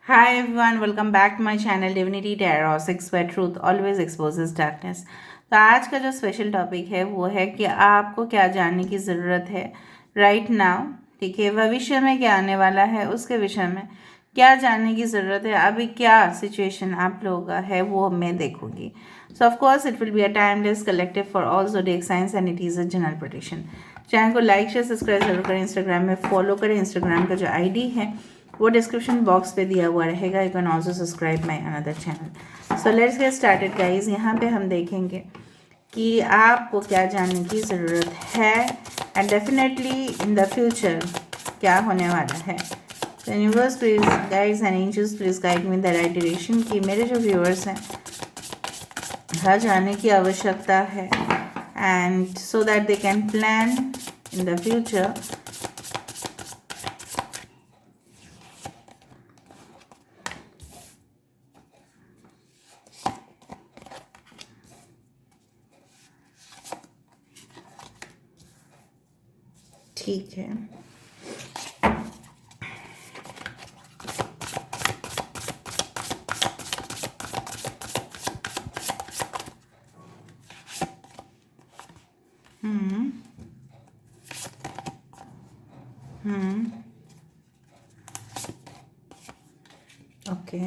Hi everyone, welcome back to my channel Divinity Tarot 6 where truth always exposes darkness। तो आज का जो special topic है वो है कि आपको क्या जानने की ज़रूरत है राइट नाउ। ठीक है, भविष्य में क्या आने वाला है उसके विषय में क्या जानने की ज़रूरत है, अभी क्या सिचुएशन आप लोगों का है वो मैं देखूंगी। सो of course it will be a timeless collective for all zodiac science and it is a general prediction. Channel को लाइक शेयर सब्सक्राइब जरूर करें, इंस्टाग्राम में फॉलो करें। इंस्टाग्राम का जो आईडी है वो डिस्क्रिप्शन बॉक्स पे दिया हुआ रहेगा। You can also subscribe my another channel. So let's get started guys. यहाँ पे हम देखेंगे कि आपको क्या जानने की ज़रूरत है and definitely in the future क्या होने वाला है। तो universe please guides and angels please guide me the right direction कि मेरे जो व्यूअर्स हैं क्या जानने की आवश्यकता है and so that they can plan in the future. ठीक है, ओके,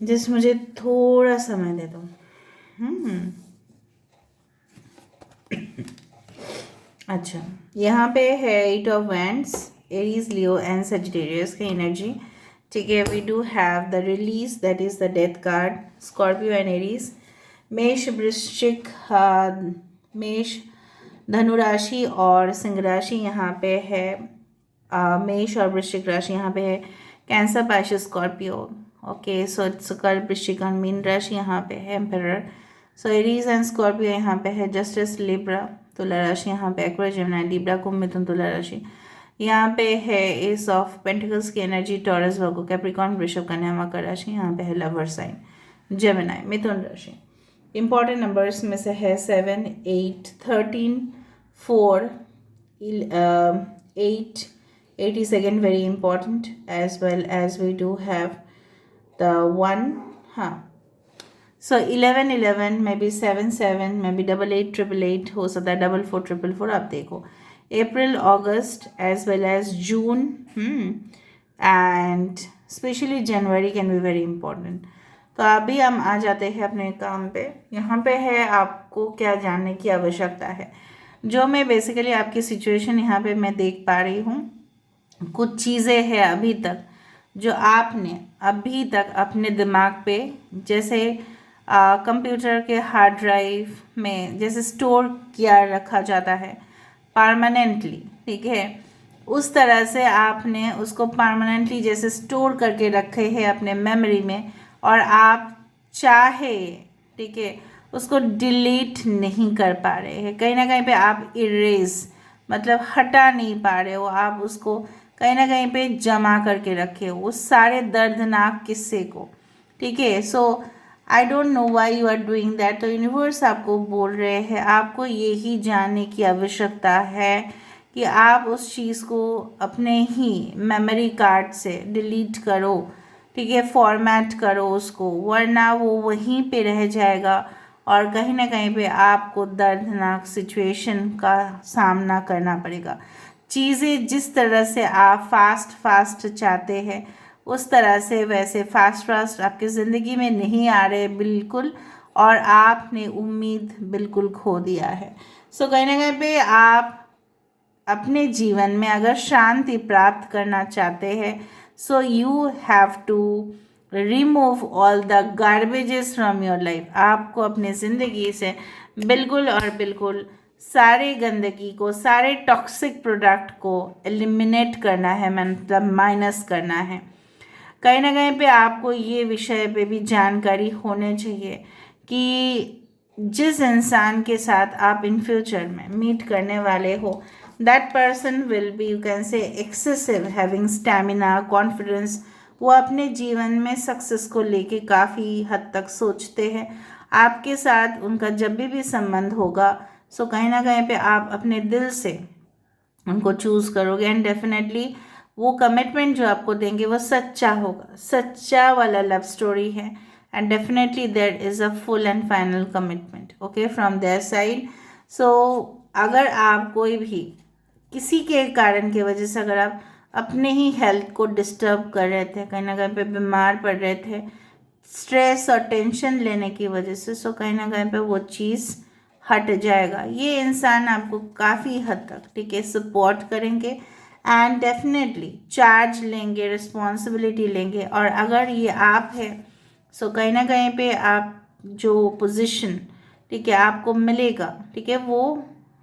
जिस मुझे थोड़ा समय दे दो। अच्छा, यहाँ पे है 8 of Wands, Aries, Leo and Sagittarius की एनर्जी। ठीक है, we do have the release that is the death card, Scorpio and Aries, Mesh, Vrishchik, मेष, धनु राशि और सिंह राशि यहाँ पे है। मेष और वृश्चिक राशि यहाँ पे है, cancer, Pisces, Scorpio. Okay, so it's कर वृश्चिक और मीन राशि यहाँ पे है, emperor. So Aries and Scorpio यहाँ पे है, जस्टिस, लिब्रा, तुला राशि यहाँ पे, एक्वा, जेमिनी, लिब्रा, कुंभ, मिथुन, तुला राशि यहाँ पे है। एस ऑफ पेंटिकल्स की एनर्जी, टॉरस, वर्गो, कैप्रिकॉर्न, वृषभ, कन्या, मकर राशि यहाँ पे है, लवर साइन, जेमिनी, मिथुन राशि। इंपॉर्टेंट नंबर्स में से है 7, 8, 13, 4, 8, 8 is again very important, as well as we do have the 1, हाँ। So 11, 11, maybe 7, 7, maybe 88, 888 हो सकता है, 44, 444। आप देखो, April, August as well as June and specially January can be very important. तो अभी हम आ जाते हैं अपने काम पे। यहाँ पे है आपको क्या जानने की आवश्यकता है, जो मैं बेसिकली आपकी सिचुएशन यहाँ पे मैं देख पा रही हूँ। कुछ चीज़ें हैं अभी तक जो आपने अभी तक अपने दिमाग पे, जैसे कंप्यूटर के हार्ड ड्राइव में जैसे स्टोर किया रखा जाता है परमानेंटली, ठीक है, उस तरह से आपने उसको परमानेंटली जैसे स्टोर करके रखे हैं अपने मेमोरी में, और आप चाहे, ठीक है, उसको डिलीट नहीं कर पा रहे हैं। कहीं ना कहीं पे आप इरेज मतलब हटा नहीं पा रहे हो, आप उसको कहीं ना कहीं पे जमा करके रखे हो उस सारे दर्दनाक किस्से को। ठीक है, so I don't know why you are doing that. तो यूनिवर्स आपको बोल रहे हैं, आपको यही जानने की आवश्यकता है कि आप उस चीज़ को अपने ही मेमोरी कार्ड से डिलीट करो, ठीक है, फॉर्मेट करो उसको, वरना वो वहीं पे रह जाएगा और कहीं ना कहीं पे आपको दर्दनाक सिचुएशन का सामना करना पड़ेगा। चीज़ें जिस तरह से आप फास्ट चाहते हैं उस तरह से वैसे फास्ट आपकी ज़िंदगी में नहीं आ रहे बिल्कुल, और आपने उम्मीद बिल्कुल खो दिया है। सो कहीं ना कहीं पे आप अपने जीवन में अगर शांति प्राप्त करना चाहते हैं, so you have to remove all the garbages from your life. आपको अपने ज़िंदगी से बिल्कुल और बिल्कुल सारे गंदगी को, सारे टॉक्सिक प्रोडक्ट को एलिमिनेट करना है, मतलब माइनस करना है। कहीं ना कहीं पे आपको ये विषय पे भी जानकारी होनी चाहिए कि जिस इंसान के साथ आप इन फ्यूचर में मीट करने वाले हो, that person will be, you can से, एक्सेसिव हैविंग स्टैमिना, कॉन्फिडेंस। वो अपने जीवन में सक्सेस को लेके काफ़ी हद तक सोचते हैं, आपके साथ उनका जब भी संबंध होगा, सो कहीं ना कहीं पे आप अपने दिल से उनको चूज़ करोगे एंड डेफिनेटली वो कमिटमेंट जो आपको देंगे वो सच्चा होगा, सच्चा वाला लव स्टोरी है and definitely there is a full and final commitment okay from their side. So अगर आप कोई भी किसी के कारण की वजह से अगर आप अपने ही हेल्थ को डिस्टर्ब कर रहे थे, कहीं ना कहीं पे बीमार पड़ रहे थे स्ट्रेस और टेंशन लेने की वजह से, सो कहीं ना कहीं पे वो चीज़ हट जाएगा। ये इंसान आपको काफ़ी हद तक ठीक है सपोर्ट करेंगे एंड डेफिनेटली चार्ज लेंगे, रिस्पॉन्सिबिलिटी लेंगे। और अगर ये आप है सो कहीं ना कहीं पे आप जो पोजीशन ठीक है आपको मिलेगा ठीक है वो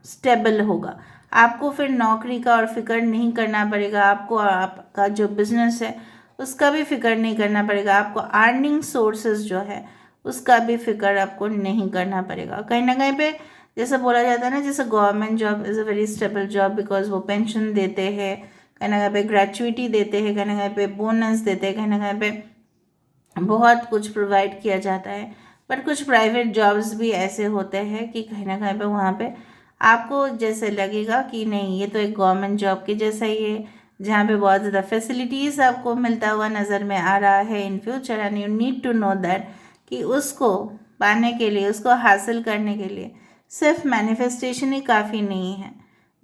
स्टेबल होगा। आपको फिर नौकरी का और फिक्र नहीं करना पड़ेगा, आपको आपका जो बिजनेस है उसका भी फिक्र नहीं करना पड़ेगा, आपको अर्निंग सोर्सेज जो है उसका भी फिक्र आपको नहीं करना पड़ेगा। कहीं ना कहीं पे जैसे बोला जाता है ना, जैसे government job is a very stable job because वो पेंशन देते हैं, कहीं ना कहीं पे ग्रेचुइटी देते हैं, कहीं ना कहीं पे बोनस देते हैं, कहीं ना कहीं पे बहुत कुछ प्रोवाइड किया जाता है। बट कुछ प्राइवेट जॉब्स भी ऐसे होते हैं कि कहीं ना कहीं पे वहाँ पे आपको जैसे लगेगा कि नहीं ये तो एक गवर्नमेंट जॉब के जैसा ही है, जहाँ पे बहुत ज़्यादा फैसिलिटीज़ आपको मिलता हुआ नज़र में आ रहा है in future and you need to know that कि उसको पाने के लिए, उसको हासिल करने के लिए सिर्फ मैनिफेस्टेशन ही काफ़ी नहीं है।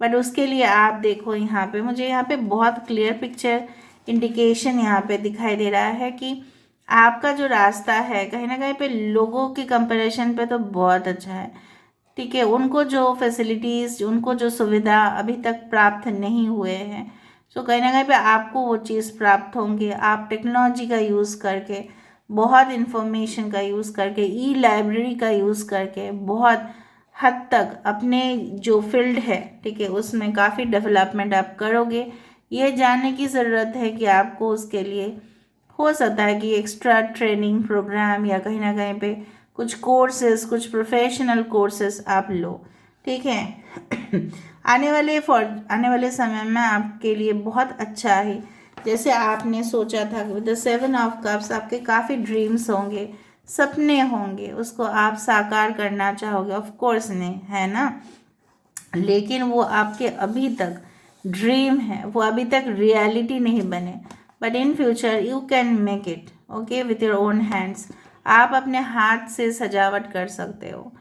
बट उसके लिए आप देखो यहाँ पे मुझे यहाँ पे बहुत क्लियर पिक्चर इंडिकेशन यहाँ पे दिखाई दे रहा है कि आपका जो रास्ता है कहीं ना कहीं पे लोगों के कंपैरिजन पे तो बहुत अच्छा है ठीक है। उनको जो फैसिलिटीज़, उनको जो सुविधा अभी तक प्राप्त नहीं हुए हैं, सो कहीं ना कहीं पे आपको वो चीज़ प्राप्त होंगे। आप टेक्नोलॉजी का यूज़ करके, बहुत इंफॉर्मेशन का यूज़ करके, ई लाइब्रेरी का यूज़ करके बहुत हद तक अपने जो फील्ड है ठीक है उसमें काफ़ी डेवलपमेंट आप करोगे। ये जानने की ज़रूरत है कि आपको उसके लिए हो सकता है कि एक्स्ट्रा ट्रेनिंग प्रोग्राम या कहीं ना कहीं पे कुछ कोर्सेज, कुछ प्रोफेशनल कोर्सेज आप लो ठीक है। आने वाले समय में आपके लिए बहुत अच्छा है। जैसे आपने सोचा था विद द 7 ऑफ कप्स आपके काफ़ी ड्रीम्स होंगे, सपने होंगे, उसको आप साकार करना चाहोगे, ऑफ कोर्स नहीं है ना, लेकिन वो आपके अभी तक ड्रीम है, वो अभी तक रियलिटी नहीं बने। But in future you can make it okay with your own hands. आप अपने हाथ से सजावट कर सकते हो।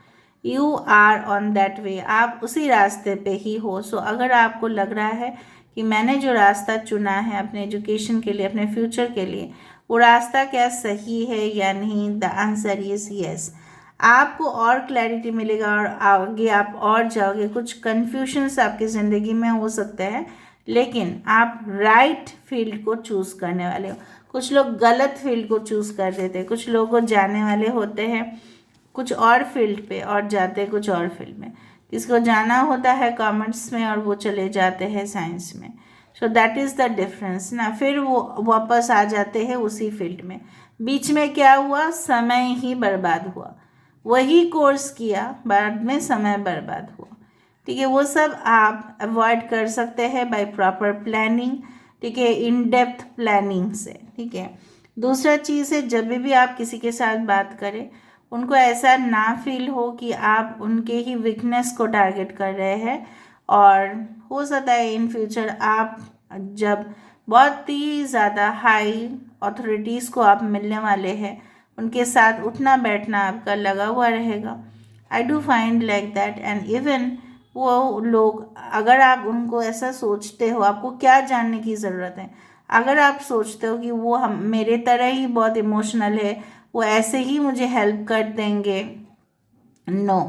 You are on that way, आप उसी रास्ते पे ही हो। सो अगर आपको लग रहा है कि मैंने जो रास्ता चुना है अपने एजुकेशन के लिए, अपने फ्यूचर के लिए, वो रास्ता क्या सही है या नहीं, द आंसर इज यस। आपको और क्लैरिटी मिलेगा और आगे आप और जाओगे। कुछ कन्फ्यूजन्स आपकी ज़िंदगी में हो सकते हैं लेकिन आप राइट फील्ड को चूज़ करने वाले हो। कुछ लोग गलत फील्ड को चूज़ कर देते हैं, कुछ लोगों को जाने वाले होते हैं कुछ और फील्ड पे और जाते हैं कुछ और फील्ड में। किसको जाना होता है कॉमर्स में और वो चले जाते हैं साइंस में। So that is the difference ना। फिर वो वापस आ जाते हैं उसी फील्ड में। बीच में क्या हुआ, समय ही बर्बाद हुआ। वही कोर्स किया, बाद में समय बर्बाद हुआ ठीक है। वो सब आप अवॉइड कर सकते हैं बाय प्रॉपर प्लानिंग ठीक है, इन डेप्थ प्लानिंग से ठीक है। दूसरा चीज़ है जब भी आप किसी के साथ बात करें उनको ऐसा ना फील हो कि आप उनके ही वीकनेस को टारगेट कर रहे हैं। और हो सकता है इन फ्यूचर आप जब बहुत ही ज़्यादा हाई अथॉरिटीज़ को आप मिलने वाले हैं उनके साथ उठना बैठना आपका लगा हुआ रहेगा। I do find like that and even वो लोग, अगर आप उनको ऐसा सोचते हो, आपको क्या जानने की ज़रूरत है, अगर आप सोचते हो कि वो हम मेरे तरह ही बहुत इमोशनल है, वो ऐसे ही मुझे हेल्प कर देंगे, नो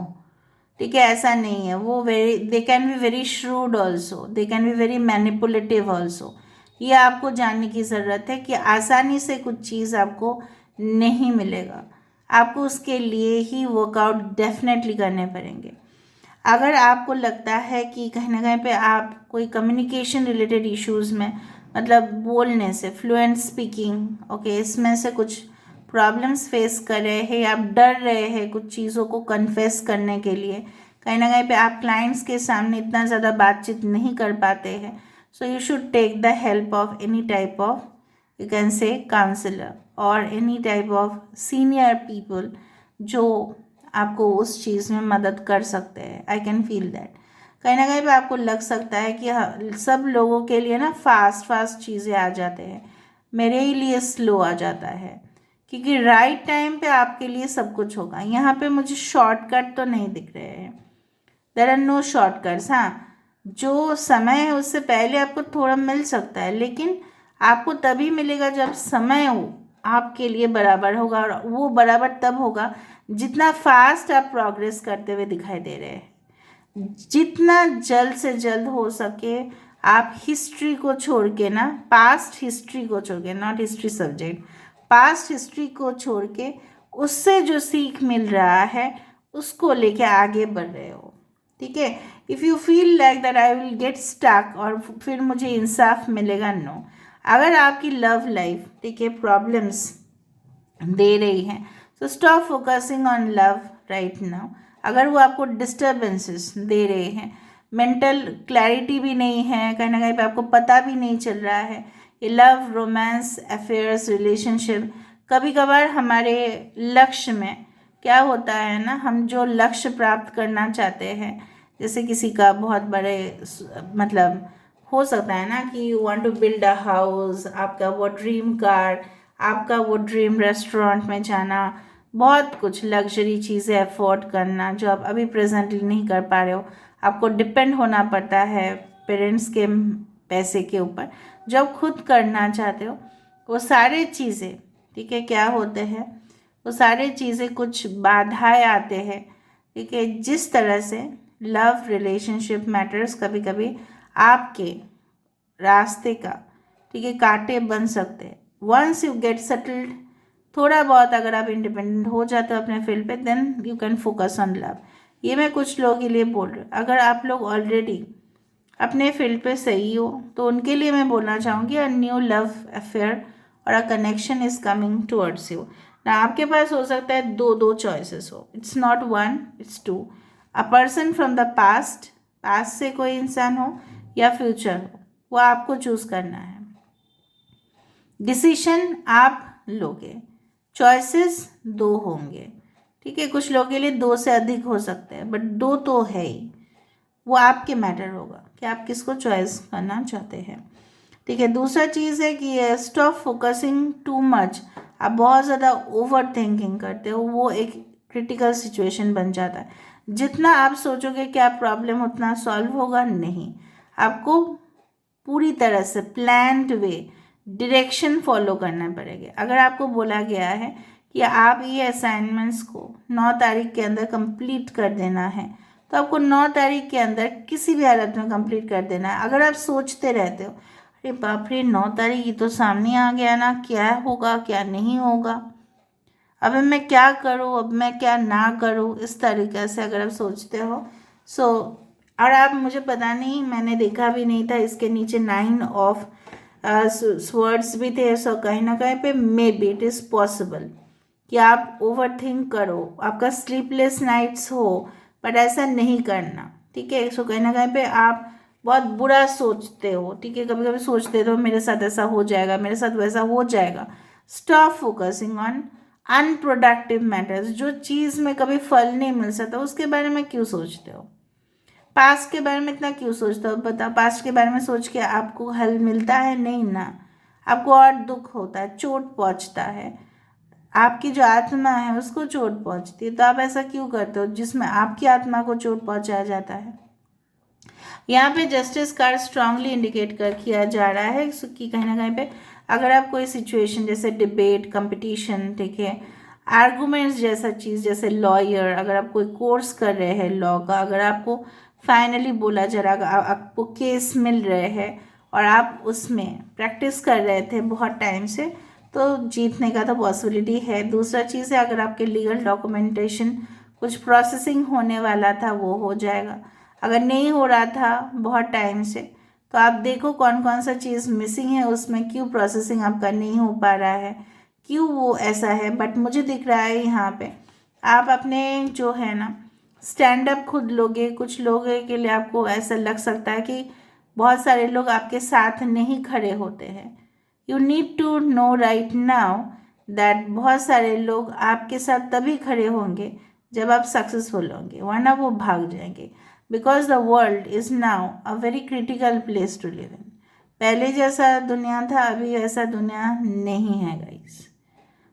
ठीक है, ऐसा नहीं है। वो they can be very shrewd also, they can be very manipulative also. ये आपको जानने की ज़रूरत है कि आसानी से कुछ चीज़ आपको नहीं मिलेगा, आपको उसके लिए ही वर्कआउट डेफिनेटली करने पड़ेंगे। अगर आपको लगता है कि कहीं ना कहीं पे आप कोई कम्युनिकेशन रिलेटेड इश्यूज़ में, मतलब बोलने से, फ्लुएंट स्पीकिंग ओके, इसमें से कुछ प्रॉब्लम्स फेस कर रहे हैं या आप डर रहे हैं कुछ चीज़ों को कन्फेस करने के लिए, कहीं ना कहीं पे आप क्लाइंट्स के सामने इतना ज़्यादा बातचीत नहीं कर पाते हैं, so you should take the help of any type of, you can say, counsellor और any type of senior people जो आपको उस चीज़ में मदद कर सकते हैं। I can feel that. कहीं ना कहीं पे आपको लग सकता है कि हाँ, सब लोगों के लिए ना फास्ट फास्ट चीज़ें आ जाते हैं, मेरे ही लिए स्लो आ जाता है, क्योंकि राइट टाइम पे आपके लिए सब कुछ होगा। यहाँ पे मुझे शॉर्टकट तो नहीं दिख रहे हैं, देर आर नो शॉर्टकट्स। हाँ, जो समय है उससे पहले आपको थोड़ा मिल सकता है, लेकिन आपको तभी मिलेगा जब समय हो आपके लिए बराबर होगा, और वो बराबर तब होगा जितना फास्ट आप प्रोग्रेस करते हुए दिखाई दे रहे हैं। जितना जल्द से जल्द हो सके आप हिस्ट्री को छोड़ के ना, पास्ट हिस्ट्री को छोड़ के, not history subject, past history को छोड़ के उससे जो सीख मिल रहा है उसको लेके आगे बढ़ रहे हो। ठीक है। If you feel like that I will get stuck और फिर मुझे इंसाफ मिलेगा, नो। अगर आपकी लव लाइफ, ठीक है, प्रॉब्लम्स दे रही है, तो stop focusing on love right now. अगर वो आपको डिस्टर्बेंसेस दे रहे हैं, मेंटल क्लैरिटी भी नहीं है, कहीं ना कहीं पे आपको पता भी नहीं चल रहा है, ये लव, रोमांस, अफेयर्स, रिलेशनशिप, कभी कभार हमारे लक्ष्य में क्या होता है ना, हम जो लक्ष्य प्राप्त करना चाहते हैं, जैसे किसी का बहुत बड़े मतलब हो सकता है ना कि you want to build a house, आपका वो ड्रीम कार, आपका वो ड्रीम रेस्टोरेंट में जाना, बहुत कुछ लग्जरी चीज़ें अफोर्ड करना जो आप अभी प्रेजेंटली नहीं कर पा रहे हो, आपको डिपेंड होना पड़ता है पेरेंट्स के पैसे के ऊपर। जब खुद करना चाहते हो वो सारे चीज़ें, ठीक है, क्या होते हैं, वो सारे चीज़ें कुछ बाधाएं आते हैं। ठीक है, जिस तरह से लव रिलेशनशिप मैटर्स कभी कभी आपके रास्ते का, ठीक है, कांटे बन सकते हैं। वंस यू गेट सेटल्ड, थोड़ा बहुत अगर आप इंडिपेंडेंट हो जाते हो अपने फील्ड पे, then you can focus on love. ये मैं कुछ लोगों के लिए बोल रही हूँ। अगर आप लोग ऑलरेडी अपने फील्ड पे सही हो तो उनके लिए मैं बोलना चाहूँगी अ न्यू लव अफेयर और a connection is coming towards you ना। आपके पास हो सकता है दो दो चॉइसेस हो, it's not one, it's two. A person from the past, past से कोई इंसान हो या फ्यूचर हो, वो आपको चूज करना है। डिसीशन आप लोगे, चॉइसेस दो होंगे। ठीक है, कुछ लोगों के लिए दो से अधिक हो सकते हैं, बट दो तो है ही। वो आपके मैटर होगा कि आप किसको चॉइस करना चाहते हैं। ठीक है, दूसरा चीज़ है कि स्टॉप फोकसिंग टू मच। आप बहुत ज़्यादा ओवर थिंकिंग करते हो, वो एक क्रिटिकल सिचुएशन बन जाता है। जितना आप सोचोगे क्या प्रॉब्लम उतना सॉल्व होगा, नहीं। आपको पूरी तरह से प्लान्ड वे, डायरेक्शन फॉलो करना पड़ेगा। अगर आपको बोला गया है कि आप ये असाइनमेंट्स को 9 तारीख के अंदर कंप्लीट कर देना है, तो आपको 9 तारीख के अंदर किसी भी हालत में कंप्लीट कर देना है। अगर आप सोचते रहते हो अरे बाप रे 9 तारीख ये तो सामने आ गया ना, क्या होगा क्या नहीं होगा, अब मैं क्या करूँ, अब मैं क्या ना करूँ, इस तरीके से अगर आप सोचते हो, सो और आप, मुझे पता नहीं, मैंने देखा भी नहीं था, इसके नीचे 9 ऑफ स्वर्ड्स भी थे, सो कहीं ना कहीं पे may be it is possible कि आप ओवर थिंक करो, आपका स्लीपलेस नाइट्स हो, बट ऐसा नहीं करना। ठीक है, सो कहीं ना कहीं पे आप बहुत बुरा सोचते हो। ठीक है, कभी कभी सोचते हो मेरे साथ ऐसा हो जाएगा, मेरे साथ वैसा हो जाएगा। Stop focusing on unproductive matters. जो चीज़ में कभी फल नहीं मिल सकता उसके बारे में क्यों सोचते हो? पास्ट के बारे में इतना क्यों सोचते हो? बताओ, पास्ट के बारे में सोच के आपको हल मिलता है? नहीं ना, आपको और दुख होता है, चोट पहुंचता है, आपकी जो आत्मा है उसको चोट पहुंचती है। तो आप ऐसा क्यों करते हो जिसमें आपकी आत्मा को चोट पहुंचाया जाता है? यहाँ पे जस्टिस कार्ड स्ट्रांगली इंडिकेट कर किया जा रहा है कि कहीं ना कहीं पे अगर आप कोई सिचुएशन जैसे डिबेट, कंपटीशन, ठीक है, आर्गूमेंट्स जैसा चीज़, जैसे लॉयर, अगर आप कोई कोर्स कर रहे हैं लॉ का, अगर आपको फाइनली बोला जा रहा, आपको केस मिल रहे हैं और आप उसमें प्रैक्टिस कर रहे थे बहुत टाइम से, तो जीतने का तो पॉसिबिलिटी है। दूसरा चीज़ है अगर आपके लीगल डॉक्यूमेंटेशन कुछ प्रोसेसिंग होने वाला था वो हो जाएगा। अगर नहीं हो रहा था बहुत टाइम से, तो आप देखो कौन कौन सा चीज़ मिसिंग है उसमें, क्यों प्रोसेसिंग आपका नहीं हो पा रहा है, क्यों वो ऐसा है। बट मुझे दिख रहा है यहाँ पे आप अपने जो है ना स्टैंड अप खुद लोगे। कुछ लोगों के लिए आपको ऐसा लग सकता है कि बहुत सारे लोग आपके साथ नहीं खड़े होते हैं। You need to know right now that बहुत सारे लोग आपके साथ तभी खड़े होंगे जब आप सक्सेसफुल होंगे, वरना वो भाग जाएंगे। Because the world is now a very critical place to live in. पहले जैसा दुनिया था अभी ऐसा दुनिया नहीं है गाइस।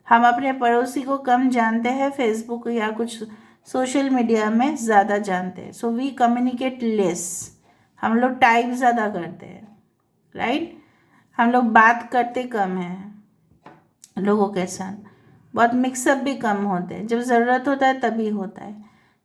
हम अपने पड़ोसी को कम जानते हैं फेसबुक या कुछ सोशल मीडिया में ज़्यादा जानते हैं। सो वी कम्युनिकेट लेस, हम लोग टाइप ज़्यादा करते हैं, राइट। हम लोग बात करते कम हैं लोगों के साथ, बहुत मिक्सअप भी कम होते हैं, जब ज़रूरत होता है तभी होता है,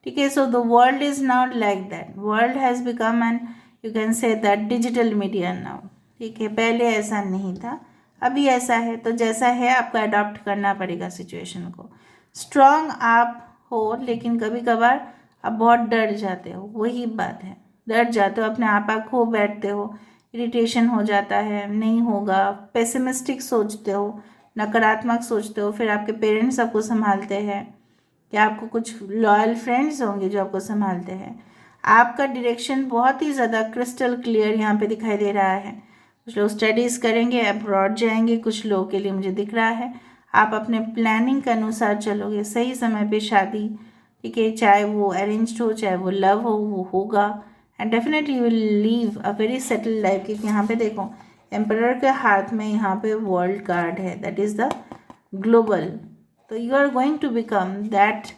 ठीक है। So the world is not like that, world has become an you can say that digital media now, ठीक है। पहले ऐसा नहीं था, अभी ऐसा है। तो जैसा है आपको अडॉप्ट करना पड़ेगा सिचुएशन को। स्ट्रांग आप हो, लेकिन कभी कभार आप बहुत डर जाते हो, वही बात है, डर जाते हो, अपने आप खो बैठते हो, इरिटेशन हो जाता है, नहीं होगा, पेसिमिस्टिक सोचते हो, नकारात्मक सोचते हो। फिर आपके पेरेंट्स आपको संभालते हैं, या आपको कुछ लॉयल फ्रेंड्स होंगे जो आपको संभालते हैं। आपका डायरेक्शन बहुत ही ज़्यादा क्रिस्टल क्लियर यहाँ पे दिखाई दे रहा है। कुछ लोग स्टडीज़ करेंगे, अब्रॉड जाएंगे, कुछ लोगों के लिए मुझे दिख रहा है आप अपने प्लानिंग के अनुसार चलोगे, सही समय पे शादी, ठीक है, चाहे वो अरेंज्ड हो चाहे वो लव हो, वो होगा। And definitely you will leave a very settled life. क्योंकि यहाँ पे देखो एम्परर के हाथ में यहाँ पे वर्ल्ड कार्ड है, दैट इज़ द ग्लोबल। तो you are going to become that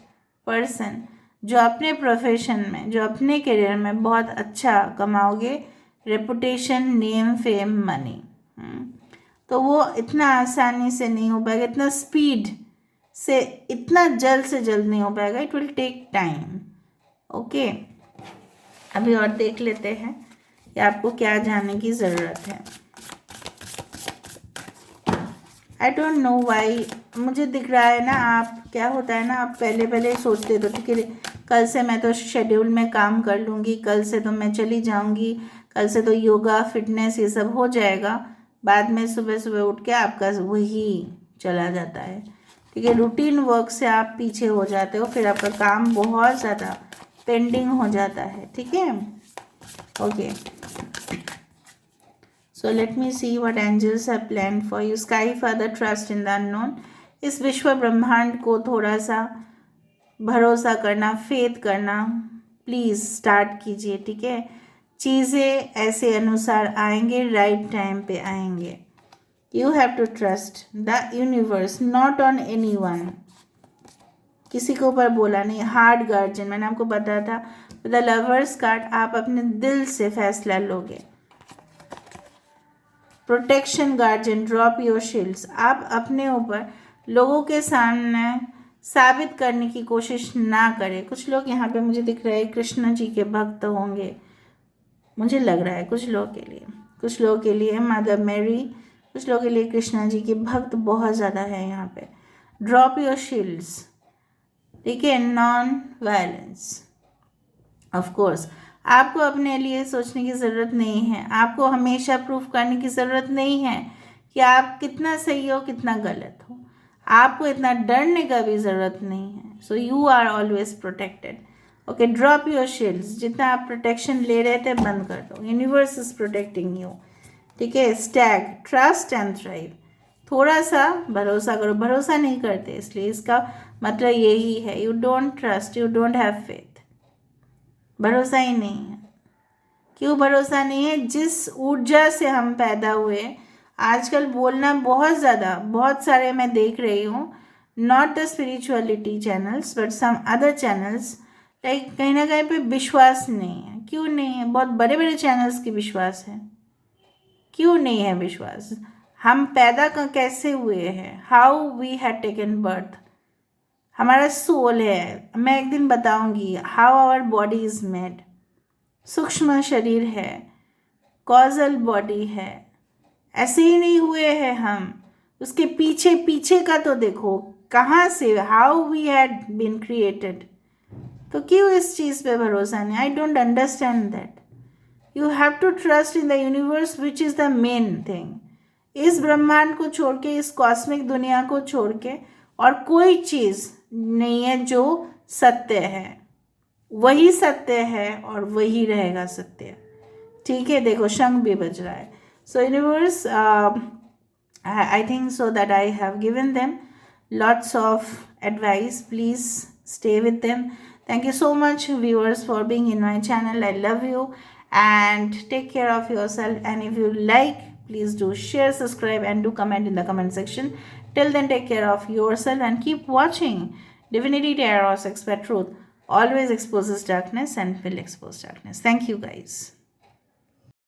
person जो अपने प्रोफेशन में, जो अपने करियर में बहुत अच्छा कमाओगे, रेपुटेशन, नेम, फेम, मनी। तो वो इतना आसानी से नहीं हो पाएगा, इतना स्पीड से, इतना जल्द से जल्द नहीं हो पाएगा, it will take time. Okay, अभी और देख लेते हैं कि आपको क्या जानने की ज़रूरत है। आई डोंट नो वाई मुझे दिख रहा है ना, आप क्या होता है ना, आप पहले पहले सोचते तो ठीक है, कल से मैं तो शेड्यूल में काम कर लूँगी, कल से तो मैं चली जाऊँगी, कल से तो योगा फिटनेस ये सब हो जाएगा। बाद में सुबह सुबह उठ के आपका वही चला जाता है, ठीक है। रूटीन वर्क से आप पीछे हो जाते हो, फिर आपका काम बहुत ज़्यादा पेंडिंग हो जाता है, ठीक है। Okay, so let me see what angels have planned for you. Sky Father, trust in the unknown. इस विश्व ब्रह्मांड को थोड़ा सा भरोसा करना, फेथ करना, प्लीज़ स्टार्ट कीजिए, ठीक है। चीज़ें ऐसे अनुसार आएंगे, राइट टाइम पे आएंगे। You have to trust the universe, not on anyone, किसी के ऊपर बोला नहीं। हार्ड गार्जियन, मैंने आपको बताया था, द लवर्स कार्ड, आप अपने दिल से फैसला लोगे। Protection guardian, drop your shields, आप अपने ऊपर लोगों के सामने साबित करने की कोशिश ना करें। कुछ लोग यहाँ पे मुझे दिख रहे हैं कृष्ण जी के भक्त होंगे, मुझे लग रहा है कुछ लोगों के लिए, कुछ लोगों के लिए मदर मैरी, कुछ लोगों के लिए कृष्णा जी के भक्त बहुत ज़्यादा है यहाँ पे। ड्रॉप योर शील्ड्स, ठीक है, नॉन वायलेंस। ऑफ कोर्स आपको अपने लिए सोचने की ज़रूरत नहीं है, आपको हमेशा प्रूफ करने की ज़रूरत नहीं है कि आप कितना सही हो कितना गलत हो, आपको इतना डरने का भी ज़रूरत नहीं है। So you are always protected. Okay, drop your shields, जितना आप प्रोटेक्शन ले रहे थे बंद कर दो, यूनिवर्स इज प्रोटेक्टिंग यू, ठीक है। स्टैग, ट्रस्ट एंड थ्राइव, थोड़ा सा भरोसा करो, भरोसा नहीं करते इसलिए इसका मतलब यही है, you don't trust, you don't have faith, भरोसा ही नहीं है। क्यों भरोसा नहीं है? जिस ऊर्जा से हम पैदा हुए, आजकल बोलना बहुत ज़्यादा, बहुत सारे मैं देख रही हूँ, not the spirituality channels but some other channels, like कहीं ना कहीं पे विश्वास नहीं है। क्यों नहीं है? बहुत बड़े बड़े चैनल्स की विश्वास है, क्यों नहीं है विश्वास? हम पैदा कैसे हुए हैं, how we had taken birth, हमारा सोल है, मैं एक दिन बताऊंगी how our body is made. सूक्ष्म शरीर है, कॉजल बॉडी है, ऐसे ही नहीं हुए हैं हम, उसके पीछे पीछे का तो देखो कहाँ से, how we had been created. तो क्यों इस चीज़ पे भरोसा नहीं? I don't understand that. You have to trust in the universe which is the main thing. इस ब्रह्मांड को छोड़ के, इस कॉस्मिक दुनिया को छोड़ के और कोई चीज़ नहीं है जो सत्य है, वही सत्य है और वही रहेगा सत्य, ठीक है। देखो शंख भी बज रहा है। सो universe, I think so that I have given them lots of advice. Please stay with them. Thank you so much, viewers, for being in my channel. I love you and take care of yourself. And if you like, please do share, subscribe, and do comment in the comment section. Till then, take care of yourself and keep watching Divinity Tarot Expert Truth. Always exposes darkness and will expose darkness. Thank you, guys.